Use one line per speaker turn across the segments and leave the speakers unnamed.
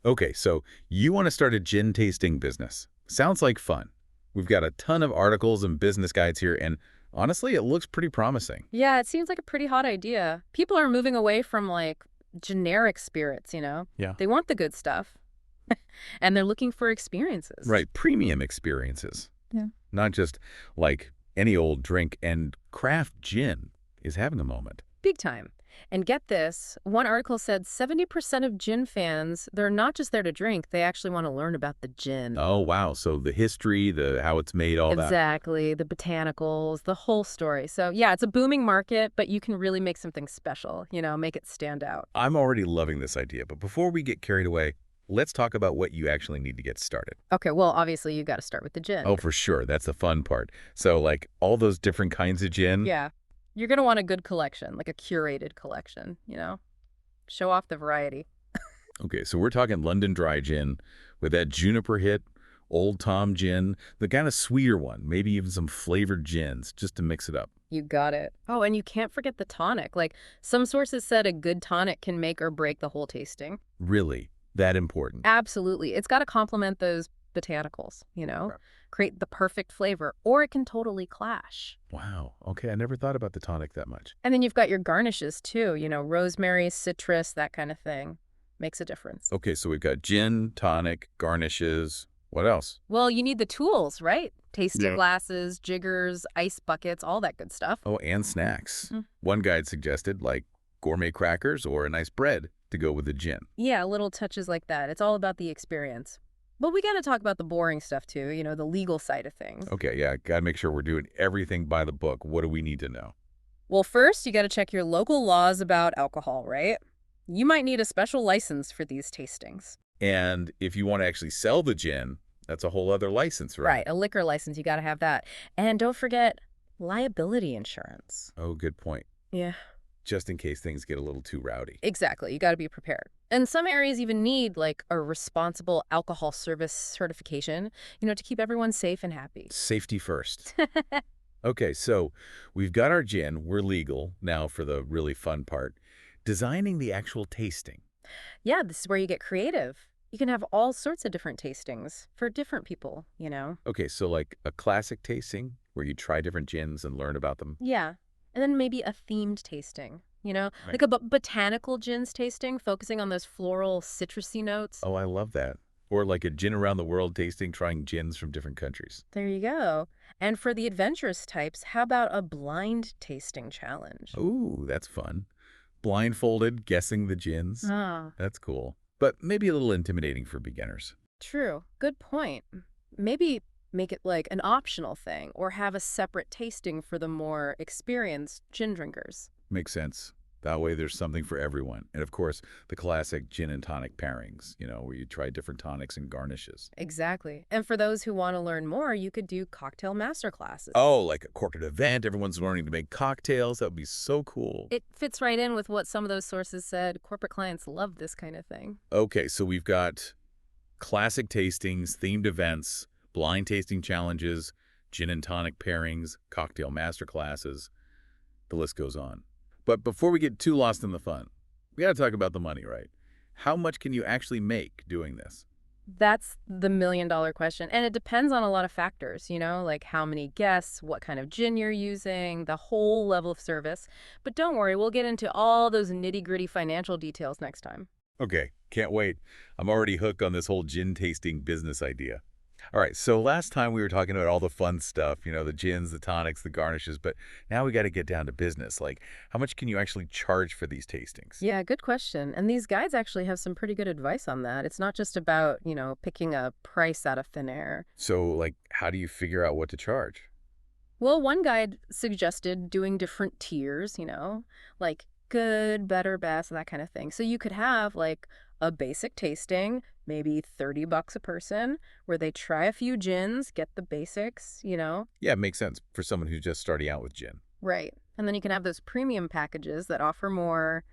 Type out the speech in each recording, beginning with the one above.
Okay, so you want to start a gin tasting business. Sounds like fun. We've got a ton of articles and business guides here, and honestly, it looks pretty promising.
Yeah, it seems like a pretty hot idea. People are moving away from like generic spirits, you know?
Yeah.
They want the good stuff and they're looking for experiences.
Right, premium experiences.
Yeah.
Not just like any old drink, and craft gin is having a moment.
Big time. And get this, one article said 70% of gin fans, they're not just there to drink, they actually want to learn about the gin.
Oh, wow. So the history, the how it's made, all that.
Exactly, the botanicals, the whole story. So yeah, it's a booming market, but you can really make something special, make it stand out.
I'm already loving this idea, but before we get carried away, let's talk about what you actually need to get started.
Okay, well, obviously you got to start with the gin.
Oh, for sure. That's the fun part. So, like, all those different kinds of gin.
Yeah. You're going to want a good collection, like a curated collection. Show off the variety.
Okay, so we're talking London Dry Gin with that juniper hit, Old Tom Gin, the kind of sweeter one, maybe even some flavored gins, just to mix it up.
You got it. Oh, and you can't forget the tonic. Like, some sources said a good tonic can make or break the whole tasting.
Really, that important.
Absolutely. It's got to complement those botanicals,
Right.
create the perfect flavor, or it can totally clash.
Wow. Okay, I never thought about the tonic that much.
And then you've got your garnishes too, rosemary, citrus, that kind of thing. Makes a difference.
Okay, so we've got gin, tonic, garnishes. What else?
Well, you need the tools, right? Tasting
Yeah.
glasses, jiggers, ice buckets, all that good stuff.
Oh, and snacks.
Mm.
One guide suggested, like, gourmet crackers or a nice bread to go with the gin.
Yeah, little touches like that. It's all about the experience. But we got to talk about the boring stuff too, the legal side of things.
Okay, yeah, gotta make sure we're doing everything by the book. What do we need to know?
Well, first, you got to check your local laws about alcohol, right? You might need a special license for these tastings.
And if you want to actually sell the gin, that's a whole other license, right?
Right, a liquor license, you got to have that. And don't forget liability insurance.
Oh, good point.
Yeah,
Just in case things get a little too rowdy.
exactly. You got to be prepared. And some areas even need like a responsible alcohol service certification, to keep everyone safe and happy.
Safety first. Okay, so we've got our gin. We're legal now for the really fun part. Designing the actual tasting.
Yeah, this is where you get creative. You can have all sorts of different tastings for different people.
Okay, so like a classic tasting where you try different gins and learn about them.
Yeah. And then maybe a themed tasting,
Right.
like a botanical gins tasting, focusing on those floral, citrusy notes.
Oh, I love that. Or like a gin around the world tasting, trying gins from different countries.
There you go. And for the adventurous types, how about a blind tasting challenge?
Ooh, that's fun. Blindfolded, guessing the gins.
Ah,
That's cool. But maybe a little intimidating for beginners.
true. Good point. Maybe make it like an optional thing or have a separate tasting for the more experienced gin drinkers.
Makes sense. That way there's something for everyone. And of course, the classic gin and tonic pairings, where you try different tonics and garnishes.
Exactly. And for those who want to learn more, you could do cocktail master classes.
Oh, like a corporate event. Everyone's learning to make cocktails. That would be so cool.
It fits right in with what some of those sources said. Corporate clients love this kind of thing.
Okay, so we've got classic tastings, themed events, blind tasting challenges, gin and tonic pairings, cocktail master classes. The list goes on. But before we get too lost in the fun, we got to talk about the money, right? How much can you actually make doing this?
That's the million-dollar question. And it depends on a lot of factors, like how many guests, what kind of gin you're using, the whole level of service. But don't worry, we'll get into all those nitty-gritty financial details next time.
Okay, can't wait. I'm already hooked on this whole gin tasting business idea. All right, so last time we were talking about all the fun stuff, the gins, the tonics, the garnishes, but now we got to get down to business. Like, how much can you actually charge for these tastings?
Yeah, good question. And these guides actually have some pretty good advice on that. It's not just about, picking a price out of thin air.
So, like, how do you figure out what to charge?
Well, one guide suggested doing different tiers, like good, better, best, that kind of thing. So you could have like a basic tasting, maybe $30 a person, where they try a few gins, get the basics.
Yeah, it makes sense for someone who's just starting out with gin.
Right. And then you can have those premium packages that offer more,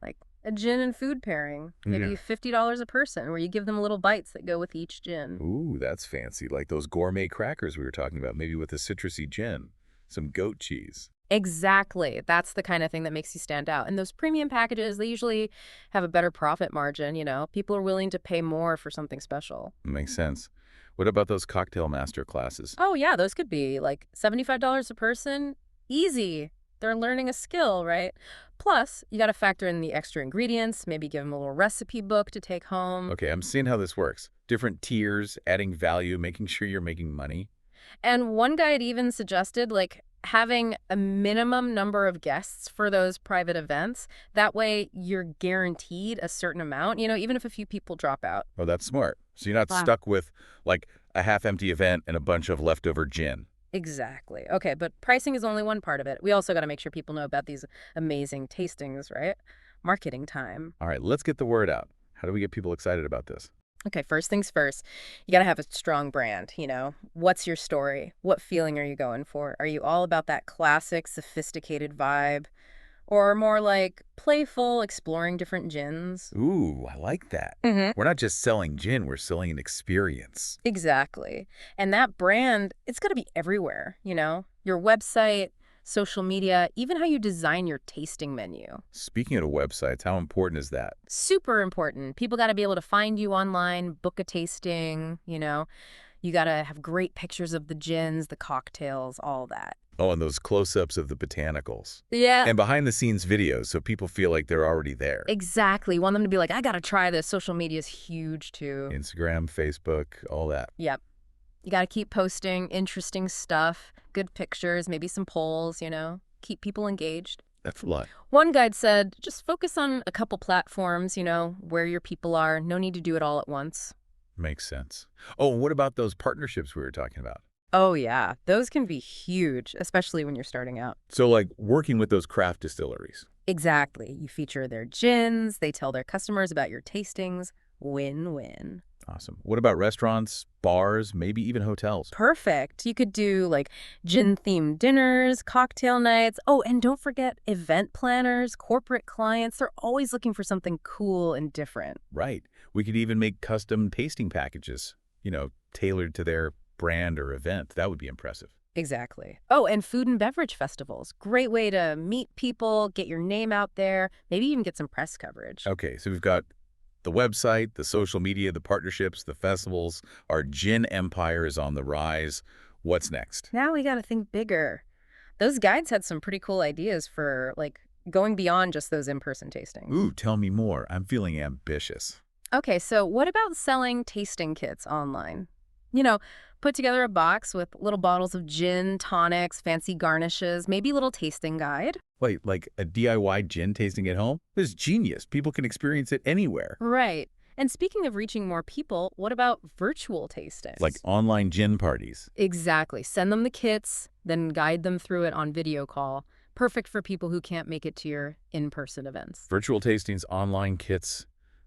like a gin and food pairing, maybe
Yeah.
$50 a person, where you give them little bites that go with each gin.
Ooh, that's fancy. Like those gourmet crackers we were talking about, maybe with a citrusy gin, some goat cheese.
Exactly. That's the kind of thing that makes you stand out. And those premium packages, they usually have a better profit margin, you know. People are willing to pay more for something special.
Makes sense. What about those cocktail master classes?
Oh, yeah, those could be like $75 a person. Easy. They're learning a skill, right? Plus, you got to factor in the extra ingredients, maybe give them a little recipe book to take home.
Okay, I'm seeing how this works. Different tiers, adding value, making sure you're making money.
And one guide even suggested like having a minimum number of guests for those private events. That way you're guaranteed a certain amount, you know, even if a few people drop out.
Oh, that's smart. So you're not
Wow.
stuck with like a half-empty event and a bunch of leftover gin.
Exactly. Okay, but pricing is only one part of it. We also got to make sure people know about these amazing tastings, right? Marketing time.
All right, let's get the word out. How do we get people excited about this?
Okay, first things first, you got to have a strong brand, you know. What's your story? What feeling are you going for? Are you all about that classic, sophisticated vibe? Or more like playful, exploring different gins?
Ooh, I like that.
Mm-hmm.
We're not just selling gin, we're selling an experience.
Exactly. And that brand, it's got to be everywhere, you know? Your website, social media, even how you design your tasting menu.
Speaking of websites, how important is that?
Super important. People got to be able to find you online, book a tasting, you know? You got to have great pictures of the gins, the cocktails, all that.
Oh, and those close-ups of the botanicals.
Yeah.
And behind-the-scenes videos so people feel like they're already there.
Exactly. You want them to be like, I got to try this. Social media is huge too.
Instagram, Facebook, all that.
Yep. You got to keep posting interesting stuff, good pictures, maybe some polls, you know, keep people engaged.
That's a lot.
One guide said, just focus on a couple platforms, you know, where your people are. No need to do it all at once.
Makes sense. Oh, and what about those partnerships we were talking about?
Oh, yeah. Those can be huge, especially when you're starting out.
So, like, working with those craft distilleries.
Exactly. You feature their gins, they tell their customers about your tastings. Win-win.
Awesome. What about restaurants, bars, maybe even hotels?
Perfect. You could do like gin-themed dinners, cocktail nights. Oh, and don't forget event planners, corporate clients. They're always looking for something cool and different.
Right. We could even make custom tasting packages, tailored to their brand or event. That would be impressive.
Exactly. Oh, and food and beverage festivals. Great way to meet people, get your name out there, maybe even get some press coverage.
Okay, so we've got the website, the social media, the partnerships, the festivals. Our gin empire is on the rise. What's next?
Now we got to think bigger. Those guides had some pretty cool ideas for like going beyond just those in-person tastings.
Ooh, tell me more. I'm feeling ambitious.
Okay, so what about selling tasting kits online? You know, put together a box with little bottles of gin, tonics, fancy garnishes, maybe a little tasting guide.
Wait, like a DIY gin tasting at home? This is genius. People can experience it anywhere.
Right. And speaking of reaching more people, what about virtual tastings?
Like online gin parties.
Exactly. Send them the kits, then guide them through it on video call. Perfect for people who can't make it to your in-person events.
Virtual tastings, online kits.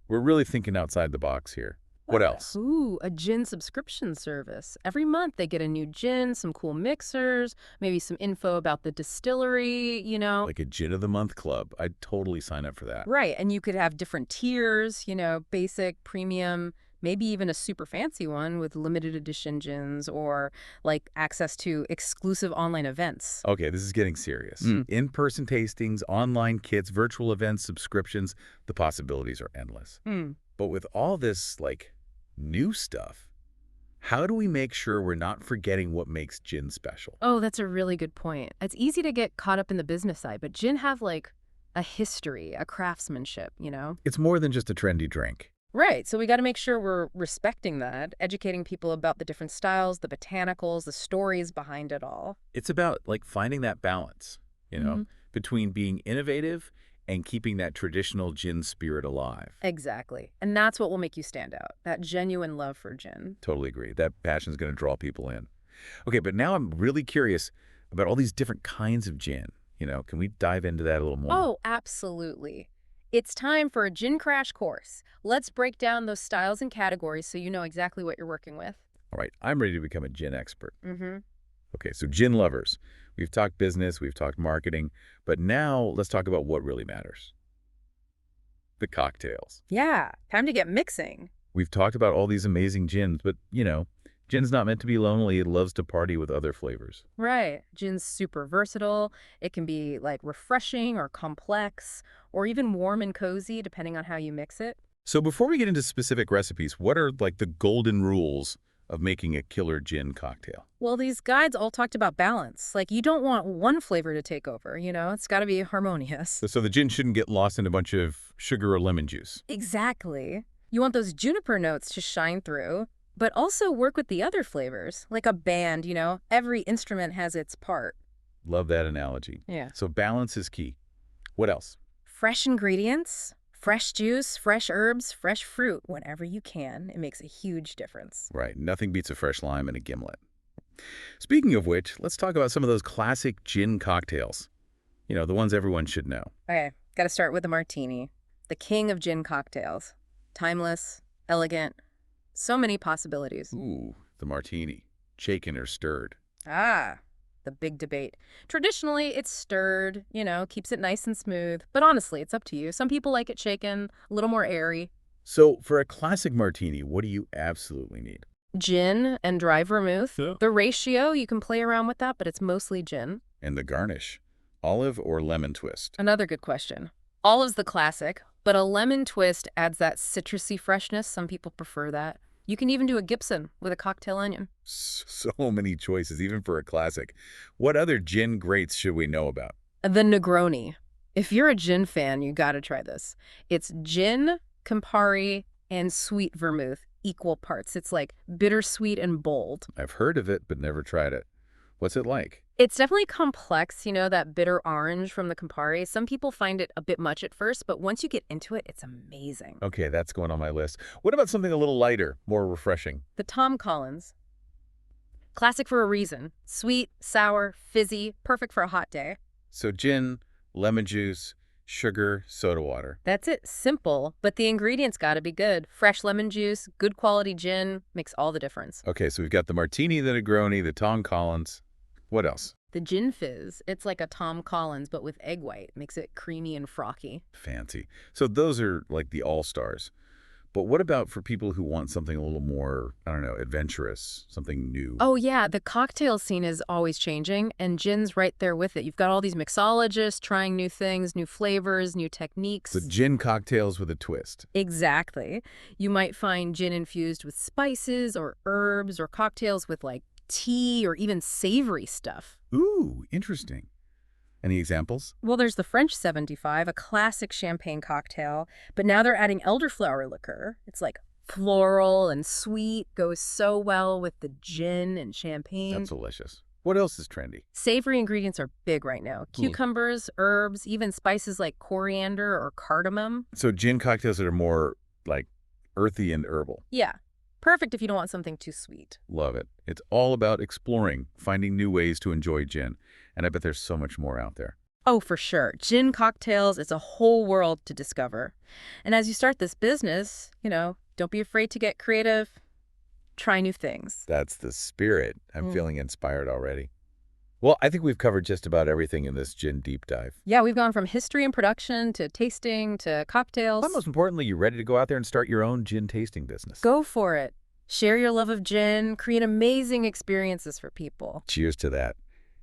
We're really thinking outside the box here. What else?
Ooh, a gin subscription service. Every month they get a new gin, some cool mixers, maybe some info about the distillery, you know.
Like a Gin of the Month club. I'd totally sign up for that.
Right, and you could have different tiers, you know, basic, premium, maybe even a super fancy one with limited edition gins or like access to exclusive online events.
Okay, this is getting serious. In-person tastings, online kits, virtual events, subscriptions. The possibilities are endless. But with all this, new stuff, how do we make sure we're not forgetting what makes gin special?
Oh, that's a really good point. It's easy to get caught up in the business side, but gin have like a history, a craftsmanship, you know?
It's more than just a trendy drink.
Right, so we got to make sure we're respecting that, educating people about the different styles, the botanicals, the stories behind it all.
It's about, finding that balance, between being innovative and keeping that traditional gin spirit alive.
Exactly. And that's what will make you stand out, that genuine love for gin.
Totally agree. That passion's going to draw people in. Okay, but now I'm really curious about all these different kinds of gin. Can we dive into that a little more?
Oh, absolutely. It's time for a gin crash course. Let's break down those styles and categories so you know exactly what you're working with.
All right, I'm ready to become a gin expert.
Mm-hmm.
Okay, so gin lovers. We've talked business, we've talked marketing, but now let's talk about what really matters. The cocktails.
Yeah, time to get mixing.
We've talked about all these amazing gins, but, Gin's not meant to be lonely. It loves to party with other flavors.
Right. Gin's super versatile. It can be like refreshing or complex or even warm and cozy depending on how you mix it.
So before we get into specific recipes, what are like the golden rules of making a killer gin cocktail?
Well, these guides all talked about balance. Like, you don't want one flavor to take over, you know? It's got to be harmonious.
So the gin shouldn't get lost in a bunch of sugar or lemon juice.
Exactly. You want those juniper notes to shine through, but also work with the other flavors. Like a band, you know? Every instrument has its part.
Love that analogy.
Yeah.
So balance is key. What else?
Fresh ingredients, fresh juice, fresh herbs, fresh fruit, whenever you can. It makes a huge difference.
Right, nothing beats a fresh lime and a gimlet. Speaking of which, let's talk about some of those classic gin cocktails. You know, the ones everyone should know.
Okay, gotta start with the martini. The king of gin cocktails. Timeless, elegant, so many possibilities.
Ooh, the martini. Shaken or stirred.
Ah, the big debate. Traditionally, it's stirred, you know, keeps it nice and smooth. But honestly, it's up to you. Some people like it shaken, a little more airy.
So for a classic martini, what do you absolutely need?
Gin and dry vermouth.
Yeah.
The ratio, you can play around with that, but it's mostly gin.
And the garnish. Olive or lemon twist?
Another good question. Olive's the classic, but a lemon twist adds that citrusy freshness. Some people prefer that. You can even do a Gibson with a cocktail onion.
So many choices, even for a classic. What other gin greats should we know about?
The Negroni. If you're a gin fan, you gotta try this. It's gin, Campari, and sweet vermouth, equal parts. It's like bittersweet and bold.
I've heard of it, but never tried it. What's it like?
It's definitely complex, you know, that bitter orange from the Campari. Some people find it a bit much at first, but once you get into it, it's amazing.
Okay, that's going on my list. What about something a little lighter, more refreshing?
The Tom Collins. Classic for a reason. Sweet, sour, fizzy, perfect for a hot day.
So gin, lemon juice, sugar, soda water.
That's it. Simple, but the ingredients gotta be good. Fresh lemon juice, good quality gin, makes all the difference.
Okay, so we've got the martini, the Negroni, the Tom Collins. What else?
The Gin Fizz, it's like a Tom Collins, but with egg white. Makes it creamy and frothy.
Fancy. So those are like the all-stars. But what about for people who want something a little more, I don't know, adventurous, something new?
Oh yeah, the cocktail scene is always changing, and gin's right there with it. You've got all these mixologists trying new things, new flavors, new techniques.
The gin cocktails with a twist.
Exactly. You might find gin infused with spices or herbs, or cocktails with like tea or even savory stuff.
Ooh, interesting. Any examples?
Well, there's the French 75, a classic champagne cocktail, but now they're adding elderflower liqueur. It's like floral and sweet, goes so well with the gin and champagne.
That's delicious. What else is trendy?
Savory ingredients are big right now. Cucumbers, herbs, even spices like coriander or cardamom.
So gin cocktails that are more like earthy and herbal.
Yeah, perfect if you don't want something too sweet.
Love it. It's all about exploring, finding new ways to enjoy gin. And I bet there's so much more out there.
Oh, for sure. Gin cocktails is a whole world to discover. And as you start this business, you know, don't be afraid to get creative. Try new things.
That's the spirit. I'm feeling inspired already. Well, I think we've covered just about everything in this gin deep dive.
Yeah, we've gone from history and production to tasting to cocktails.
But most importantly, you're ready to go out there and start your own gin tasting business.
Go for it. Share your love of gin. Create amazing experiences for people.
Cheers to that.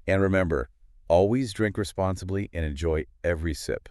And remember, always drink responsibly and enjoy every sip.